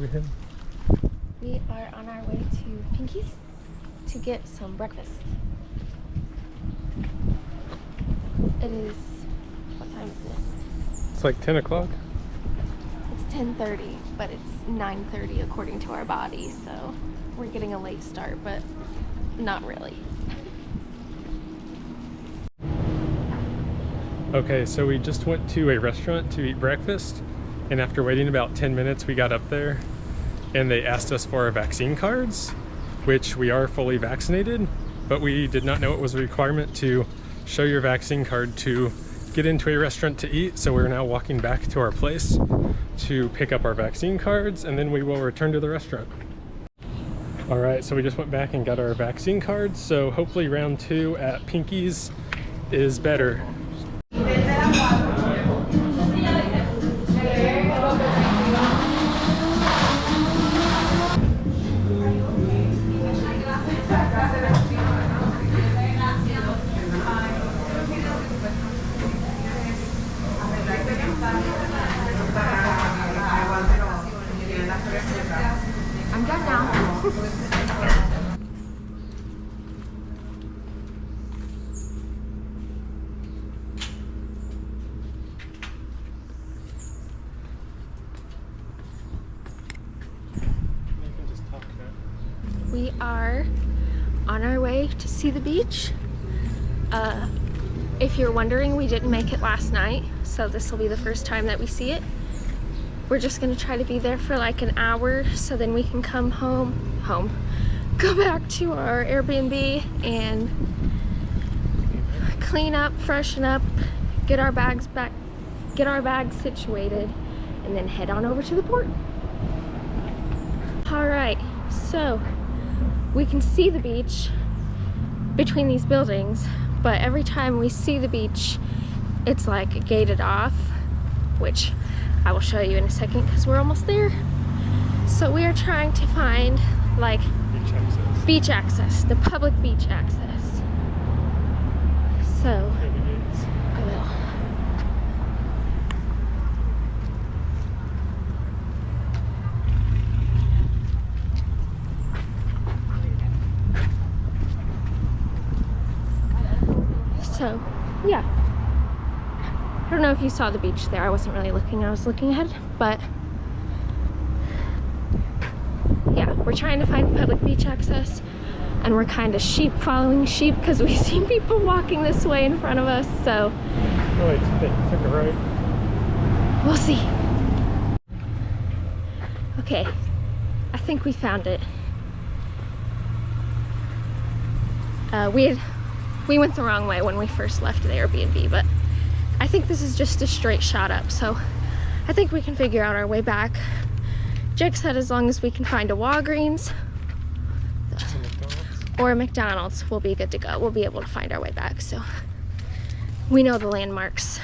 we heading? We are on our way to Pinky's to get some breakfast. It is, what time is this? It's like 10 o'clock. It's 10:30, but it's 9:30 according to our body, so we're getting a late start, but not really. Okay, so we just went to a restaurant to eat breakfast, and after waiting about 10 minutes, we got up there and they asked us for our vaccine cards, which we are fully vaccinated, but we did not know it was a requirement to show your vaccine card to get into a restaurant to eat. So we're now walking back to our place to pick up our vaccine cards, and then we will return to the restaurant. All right, so we just went back and got our vaccine cards, so hopefully round 2 at Pinky's is better. I'm done now. We are on our way to see the beach. If you're wondering, we didn't make it last night, so this will be the first time that we see it. We're just gonna try to be there for like an hour, so then we can come go back to our Airbnb and clean up, freshen up, get our bags situated, and then head on over to the port. All right, so we can see the beach between these buildings, but every time we see the beach, it's like gated off, which I will show you in a second because we're almost there. So we are trying to find like beach access, the public beach access. So I will. So yeah, I don't know if you saw the beach there. I wasn't really looking, I was looking ahead, but yeah, we're trying to find public beach access, and we're kind of sheep following sheep because we see people walking this way in front of us, so. Oh wait, they took a right. We'll see. Okay, I think we found it. We went the wrong way when we first left the Airbnb, but I think this is just a straight shot up, so I think we can figure out our way back. Jake said as long as we can find a Walgreens or a McDonald's, we'll be good to go. We'll be able to find our way back, so we know the landmarks.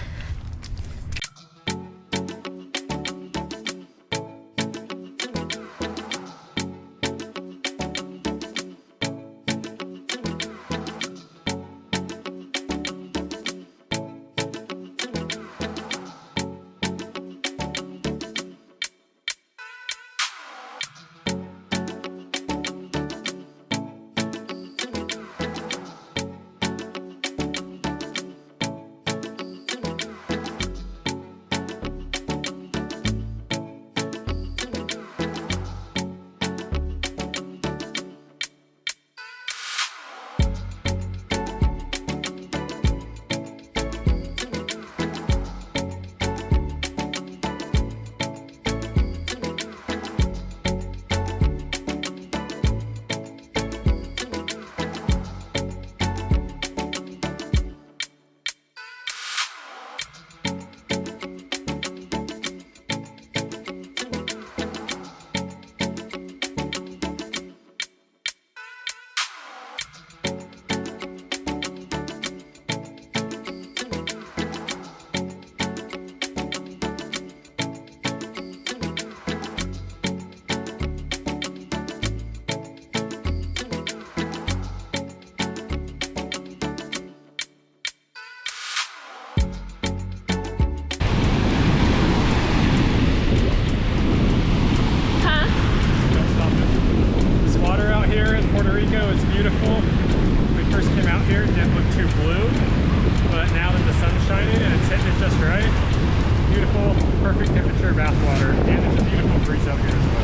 perfect temperature bath water, and there's a beautiful breeze out here as well.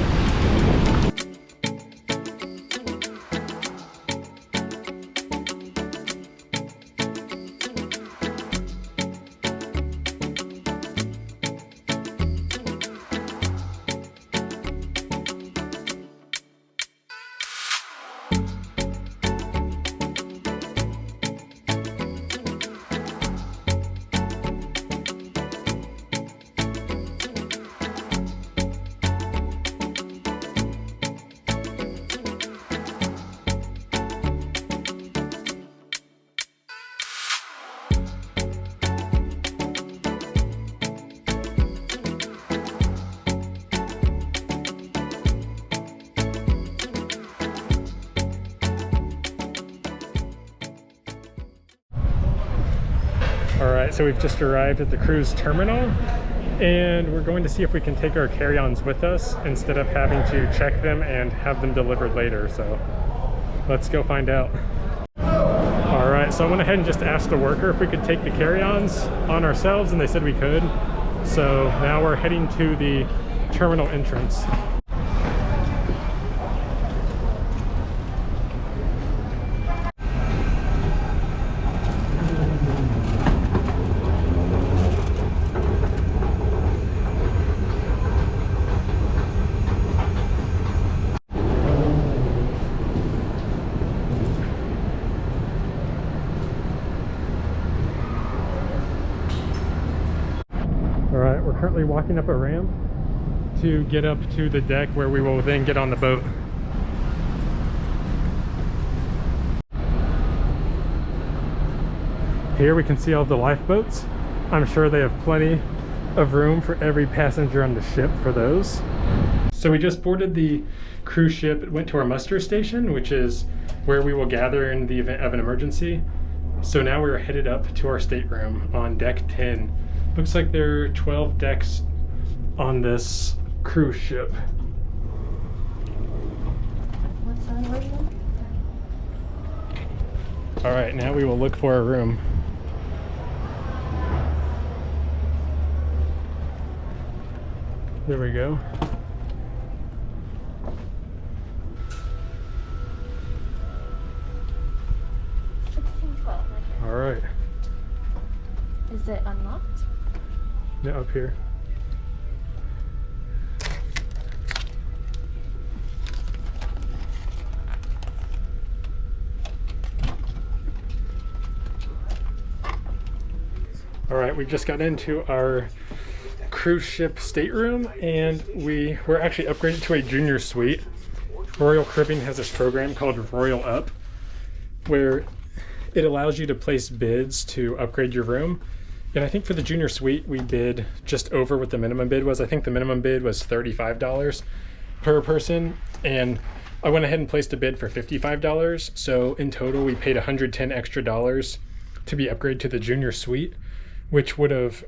Alright, so we've just arrived at the cruise terminal, and we're going to see if we can take our carry-ons with us instead of having to check them and have them delivered later. So let's go find out. Alright, so I went ahead and just asked the worker if we could take the carry-ons on ourselves, and they said we could. So now we're heading to the terminal entrance. Alright, we're currently walking up a ramp to get up to the deck where we will then get on the boat. Here we can see all the lifeboats. I'm sure they have plenty of room for every passenger on the ship for those. So we just boarded the cruise ship. It went to our muster station, which is where we will gather in the event of an emergency. So now we're headed up to our stateroom on deck 10. Looks like there are 12 decks on this cruise ship. What side were you in? All right, now we will look for a room. There we go. All right. Is it unlocked? Yeah, up here. All right, we just got into our cruise ship stateroom, and we were actually upgraded to a junior suite. Royal Caribbean has this program called Royal Up, where it allows you to place bids to upgrade your room. And I think for the junior suite, we bid just over what the minimum bid was. I think the minimum bid was $35 per person, and I went ahead and placed a bid for $55. So in total, we paid $110 extra to be upgraded to the junior suite, which would have,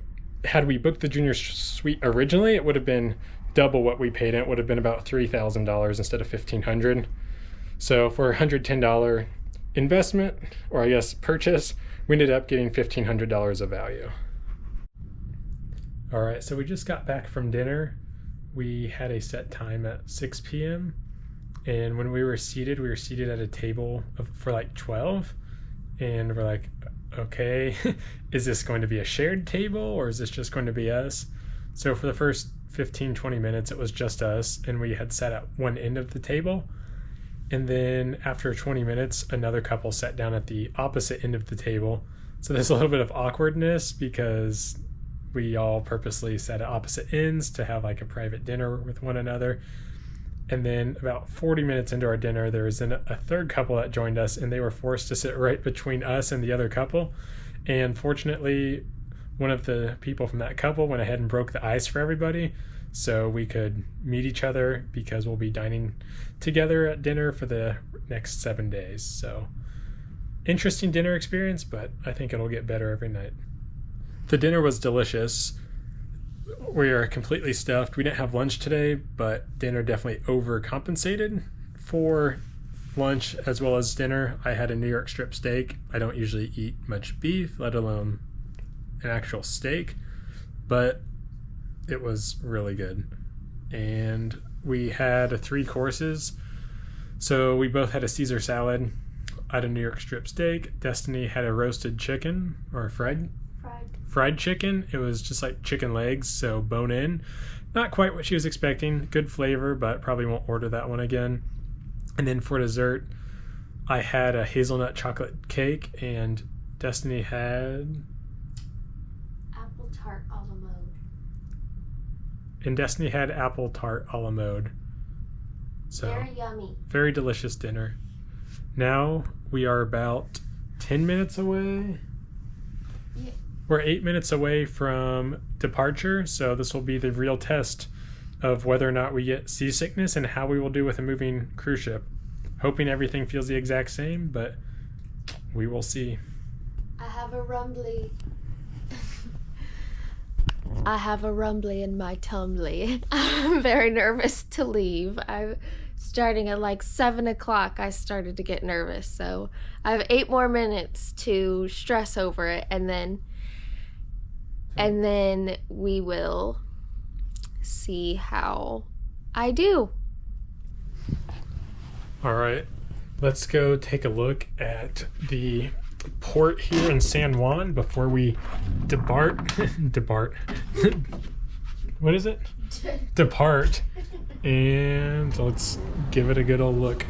had we booked the junior suite originally, it would have been double what we paid. It would have been about $3,000 instead of $1,500. So for a $110 investment, or I guess purchase, we ended up getting $1,500 of value. All right, so we just got back from dinner. We had a set time at 6 p.m. And when we were seated at a table for like 12. And we're like, okay, is this going to be a shared table or is this just going to be us? So for the first 15-20 minutes, it was just us, and we had sat at one end of the table. And then after 20 minutes, another couple sat down at the opposite end of the table. So there's a little bit of awkwardness because we all purposely sat at opposite ends to have like a private dinner with one another. And then about 40 minutes into our dinner, there was a third couple that joined us, and they were forced to sit right between us and the other couple. And fortunately, one of the people from that couple went ahead and broke the ice for everybody, so we could meet each other because we'll be dining together at dinner for the next 7 days. So interesting dinner experience, but I think it'll get better every night. The dinner was delicious. We are completely stuffed. We didn't have lunch today, but dinner definitely overcompensated for lunch as well as dinner. I had a New York strip steak. I don't usually eat much beef, let alone an actual steak, but It was really good. And we had 3 courses. So we both had a Caesar salad. I had a New York strip steak. Destiny had a roasted chicken or fried chicken. It was just like chicken legs, so bone in. Not quite what she was expecting. Good flavor, but probably won't order that one again. And then for dessert, I had a hazelnut chocolate cake, and Destiny had apple tart a la mode. And Destiny had apple tart a la mode. So Very yummy. Very delicious dinner. Now we are about 10 minutes away. Yeah. We're 8 minutes away from departure, so this will be the real test of whether or not we get seasickness and how we will do with a moving cruise ship. Hoping everything feels the exact same, but we will see. I have a rumbly. I have a rumbly in my tumbly. I'm very nervous to leave. I'm starting at like 7 o'clock. I started to get nervous, so I have 8 more minutes to stress over it, and then we will see how I do. All right, let's go take a look at the port here in San Juan before we depart. What is it? Depart. And let's give it a good old look.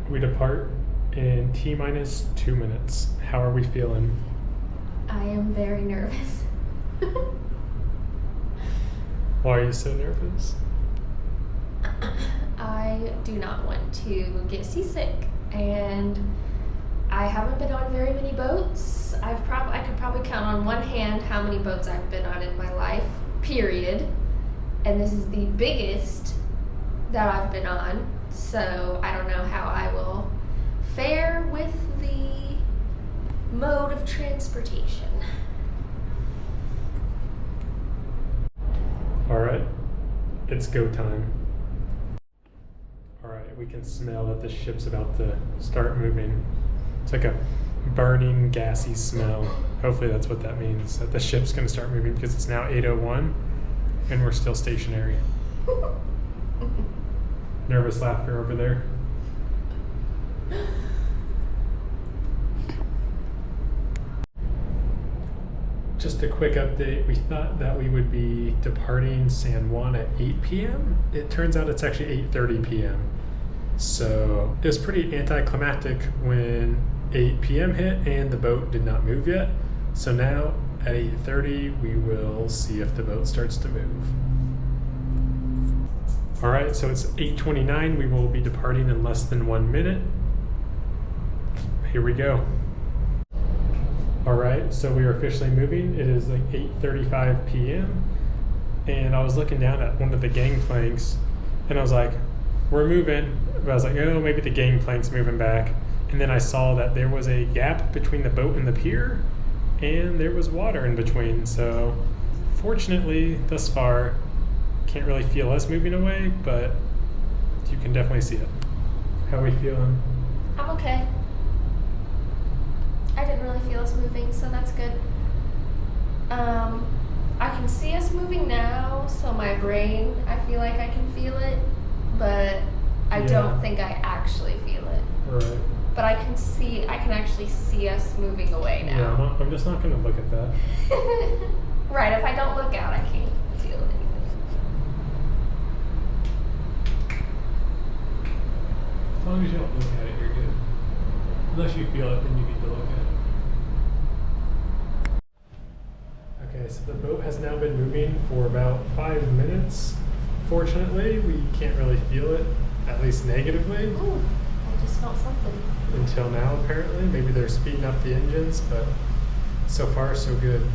We depart in T-minus 2 minutes. How are we feeling? I am very nervous. Why are you so nervous? I do not want to get seasick, and I haven't been on very many boats. I could probably count on one hand how many boats I've been on in my life, period. And this is the biggest that I've been on, so I don't know how I will fare with the mode of transportation. All right, it's go time. All right, we can smell that the ship's about to start moving. It's like a burning, gassy smell. Hopefully that's what that means, that the ship's gonna start moving, because it's now 8:01 and we're still stationary. Nervous laughter over there. Just a quick update. We thought that we would be departing San Juan at 8 p.m. It turns out it's actually 8:30 p.m. So it was pretty anticlimactic when 8 p.m. hit and the boat did not move yet. So now at 8:30 we will see if the boat starts to move. All right, so it's 8:29. We will be departing in less than 1 minute. Here we go. All right, so we are officially moving. It is like 8:35 p.m. And I was looking down at one of the gangplanks and I was like, we're moving. But I was like, oh, maybe the gangplank's moving back. And then I saw that there was a gap between the boat and the pier and there was water in between. So fortunately, thus far, can't really feel us moving away, but you can definitely see it. How are we feeling? I'm okay. I didn't really feel us moving, so that's good. I can see us moving now, so my brain, I feel like I can feel it, but I don't think I actually feel it. Right. But I can actually see us moving away now. Yeah, I'm just not gonna look at that. Right, if I don't look out, I can't feel anything. As long as you don't look at it, you're good. Unless you feel it, then you need to look at it. Okay, so the boat has now been moving for about 5 minutes. Fortunately, we can't really feel it, at least negatively. Ooh, I just felt something. Until now, apparently. Maybe they're speeding up the engines, but so far, so good.